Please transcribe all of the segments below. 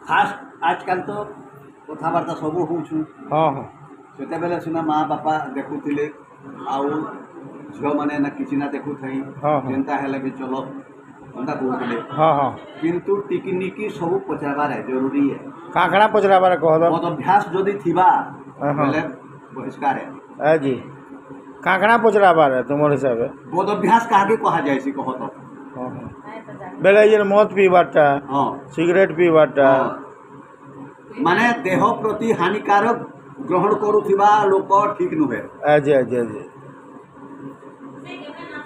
fast आजकल तो कथबार्ता सब हूँ हाँ हाँ से सीना माँ बापा देखुले आउ झील मैंने ना कि ना देखु थी हाँ हाँ जेनता है भी चलो अंता कहते हाँ हाँ किंतु टिकनिकी सब पचारबार है जरूरी है काकड़ा पचराबार कह दो बहुत अभ्यास जदि थिबा हाँ हाँ बेले बहिष्कार है जी काकड़ा पचराबार है तुम्हारे हिसाब से बहुत अभ्यास कहा कहा जाए सी कह तो हाँ हाँ बेले ये मद पीबारटा हाँ सिगरेट पीबारटा हाँ माने देह प्रति हानिकारक ग्रहण करुवा लोक ठीक नुहे जी जी जी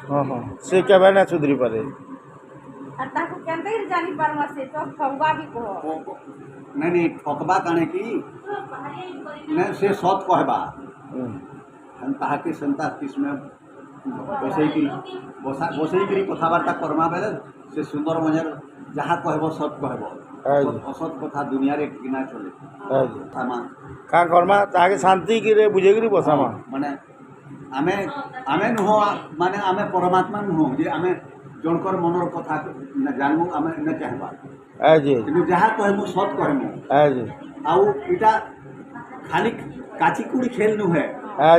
हाँ हाँ से केबे ना सुधरी पारे नहीं ठकबा काने की नहीं से सत कहबा ताके सेंता किसमें बसईकरी कथबार्ता करमा बेले से सुंदर मजार जहाँ कहब सत कहब असत कथा दुनिया रे किना चले का करमा ताके शांति की रे बुझे की बसामा माने आमे आमे नुह माने आमे परमात्मा नुह जे आमे जनकर मनर कथा जानमु आमे न चाहबा जी किंतु जहाँ कहमु सत कहमु जी आउ इटा खाली काचिकुड़ी खेल नुहे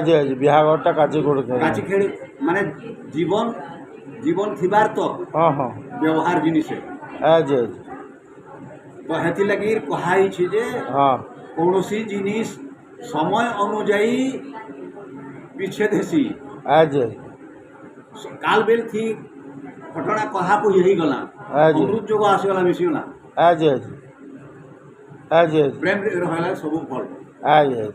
जी जी बिहाघरटा काचिकुड़ी खेल काची खेल माने जीवन जीवन थिबार तो हाँ हाँ व्यवहार जिनिस जी तो हेती लगी कहाई छी जे हाँ कौनसी जिनिस समय अनुजाई विच्छेद हेसी जी काल बेल थी घटना कहा को यही गला अमृत जोग आसीगला मिसीगला जी जी प्रेम रहला सब फल जी